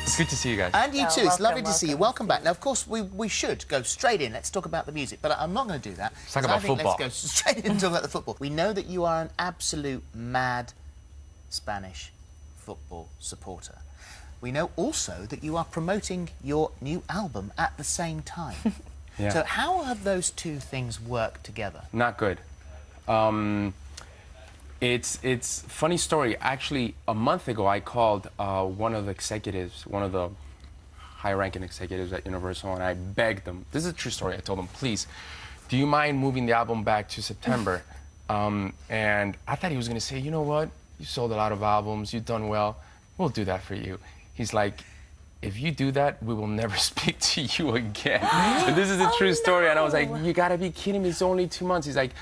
It's good to see you guys. And you too. It's lovely to see you. Welcome back. You. Now, of course, we should go straight in. Let's talk about the music, but I'm not going to do that. Let's talk about football. Let's go straight in and talk about the football. We know that you are an absolute mad Spanish football supporter. We know also that you are promoting your new album at the same time. Yeah. So how have those two things worked together? Not good. It's funny story. Actually, a month ago, I called one of the executives, one of the high-ranking executives at Universal, and I begged them. This is a true story. I told them, please, do you mind moving the album back to September? And I thought he was going to say, you know what? You sold a lot of albums. You've done well. We'll do that for you. He's like, if you do that, we will never speak to you again. And this is a true story. And I was like, you got to be kidding me. It's only 2 months. He's like,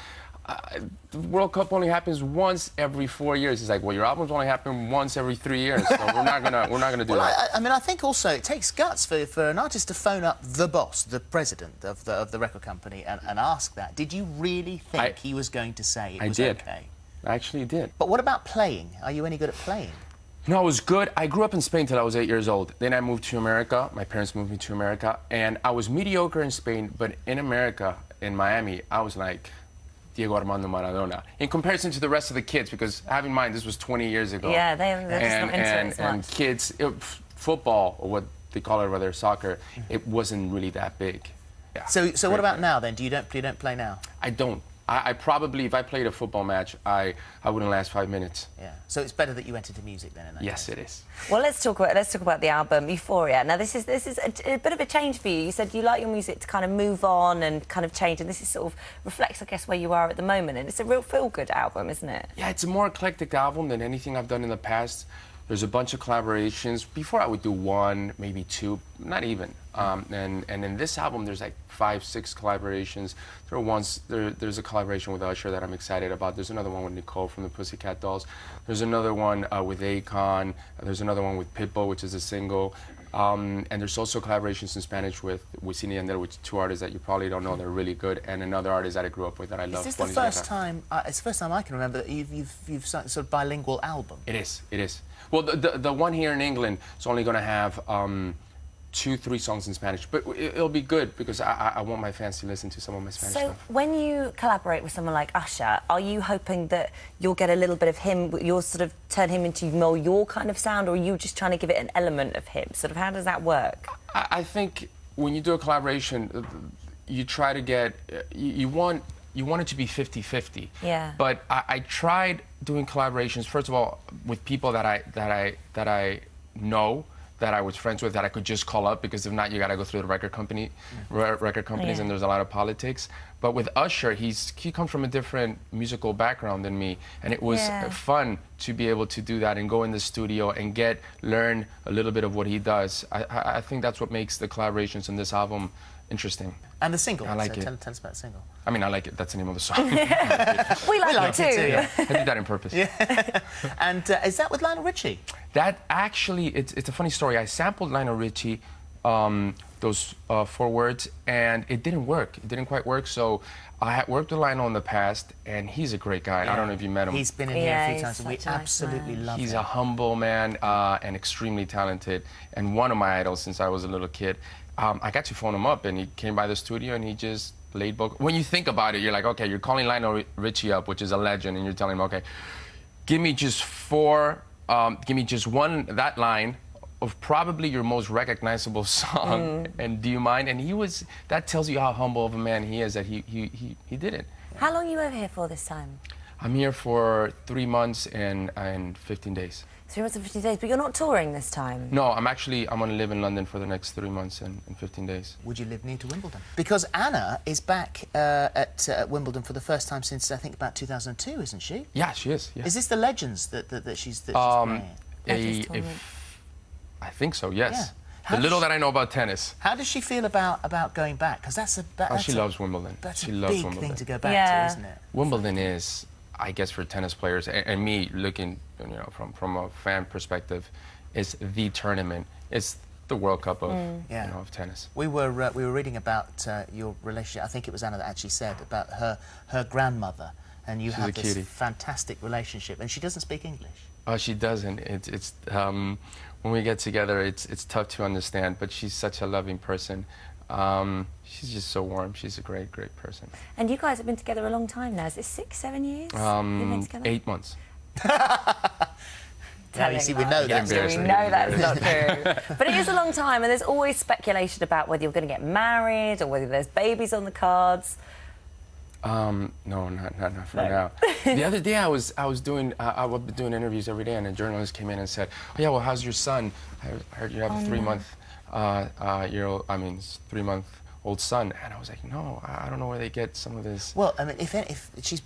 the World Cup only happens once every 4 years. He's like, well, your albums only happen once every 3 years, so we're not gonna do that. I mean, I think also it takes guts for an artist to phone up the boss, the president of the record company, and ask that. Did you really think he was going to say it was okay? I actually did. But what about playing? Are you any good at playing? No, I was good. I grew up in Spain till I was 8 years old. Then I moved to America. My parents moved me to America, and I was mediocre in Spain, but in America, in Miami, I was like Diego Armando Maradona, in comparison to the rest of the kids, because have in mind, this was 20 years ago. Yeah, they're just not into it as much. And kids, football, or what they call it, whether soccer, it wasn't really that big. Yeah. So what about now then? You don't play now? I don't. I probably, if I played a football match, I wouldn't last 5 minutes. Yeah. So it's better that you went into music then. In that yes, case. it is. Well, let's talk about the album Euphoria. Now, this is a bit of a change for you. You said you like your music to kind of move on and kind of change, and this is sort of reflects, I guess, where you are at the moment. And it's a real feel-good album, isn't it? Yeah, it's a more eclectic album than anything I've done in the past. There's a bunch of collaborations. Before I would do one, maybe two, not even. And in this album, there's like 5, 6 collaborations. There's a collaboration with Usher that I'm excited about. There's another one with Nicole from the Pussycat Dolls. There's another one with Akon. There's another one with Pitbull, which is a single. And there's also collaborations in Spanish with Wisin y Yandel, which are 2 artists that you probably don't know. They're really good. And another artist that I grew up with that I love. Is this the first time? It's the first time I can remember that you've sort of bilingual album. It is. It is. Well, the one here in England is only going to have 2, 3 songs in Spanish, but it'll be good because I want my fans to listen to some of my Spanish stuff. So when you collaborate with someone like Usher, are you hoping that you'll get a little bit of him, you'll sort of turn him into more your kind of sound, or are you just trying to give it an element of him? Sort of, how does that work? I think when you do a collaboration, you try to get, you want it to be 50-50. Yeah. But I tried doing collaborations, first of all, with people that I know, that I was friends with, that I could just call up, because if not, you got to go through the record companies, and there's a lot of politics. But with Usher, he comes from a different musical background than me, and it was fun to be able to do that and go in the studio and learn a little bit of what he does. I think that's what makes the collaborations in this album interesting. And the single. I like it. Tell us about the single. I mean, I like it. That's the name of the song. We like it too. Yeah. I did that on purpose. Yeah. And is that with Lionel Richie? That actually, it's a funny story. I sampled Lionel Richie, those 4 words, and it didn't work. It didn't quite work. So I had worked with Lionel in the past, and he's a great guy. Yeah. I don't know if you met him. He's been in here a few times, and we absolutely love him. He's a humble man and extremely talented, and one of my idols since I was a little kid. I got to phone him up, and he came by the studio, and he just laid vocal. When you think about it, you're like, okay, you're calling Lionel Richie up, which is a legend, and you're telling him, okay, give me just that line of probably your most recognizable song, and do you mind? And that tells you how humble of a man he is, that he did it. How long are you over here for this time? I'm here for 3 months and 15 days. 3 months and 15 days, but you're not touring this time? No, I'm going to live in London for the next 3 months and 15 days. Would you live near to Wimbledon? Because Anna is back at Wimbledon for the first time since, I think, about 2002, isn't she? Yeah, she is. Yeah. Is this the Legends that she's playing? I think so, yes. Yeah. The little that I know about tennis. How does she feel about going back? Because she loves Wimbledon. That's she a loves big Wimbledon. thing to go back to, isn't it? Wimbledon is, I guess, for tennis players, and me looking, from a fan perspective, is the tournament. It's the World Cup of of tennis. We were reading about your relationship. I think it was Anna that actually said about her grandmother, and you have this fantastic relationship. And she doesn't speak English. Oh, she doesn't. It's when we get together, it's tough to understand. But she's such a loving person. She's just so warm. She's a great person. And you guys have been together a long time now. Is it 6, 7 years? You've been together? 8 months. Now, you see, we know that's We know that's not true. But it is a long time, and there's always speculation about whether you're going to get married or whether there's babies on the cards. No, not for now. The other day I was doing interviews every day, and a journalist came in and said, "Oh yeah, well, how's your son? I heard you have a 3-month-old son." And I was like, "No, I don't know where they get some of this." Well, I mean, if she's,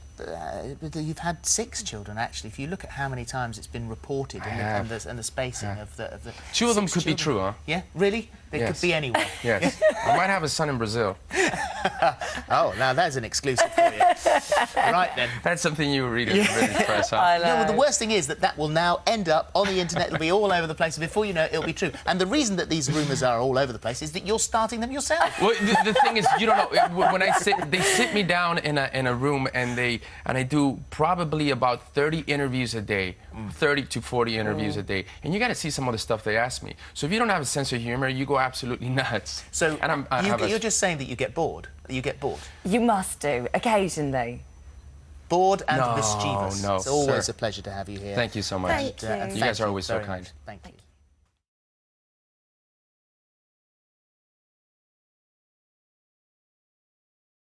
you've had 6 children actually. If you look at how many times it's been reported and the spacing of the 2 of them could children. be true, huh? Yeah, really? They Yes. could be anywhere. Yes. I might have a son in Brazil. Oh, now that's an exclusive for you. Right then. That's something you read in the British press, huh? I know. No, well, the worst thing is that will now end up on the internet. It'll be all over the place. And before you know it, it'll be true. And the reason that these rumours are all over the place is that you're starting them yourself. Well, the thing is, you don't know. When they sit me down in a room and I do probably about 30 interviews a day, 30 to 40 interviews a day, and you got to see some of the stuff they ask me. So if you don't have a sense of humor, you go absolutely nuts. So and you're just saying that you get bored. You get bored. You must do, occasionally. Bored and No, mischievous. no, It's always sir. a pleasure to have you here. Thank you so much. Thank you. And You guys thank are always so very kind. much. Thank you.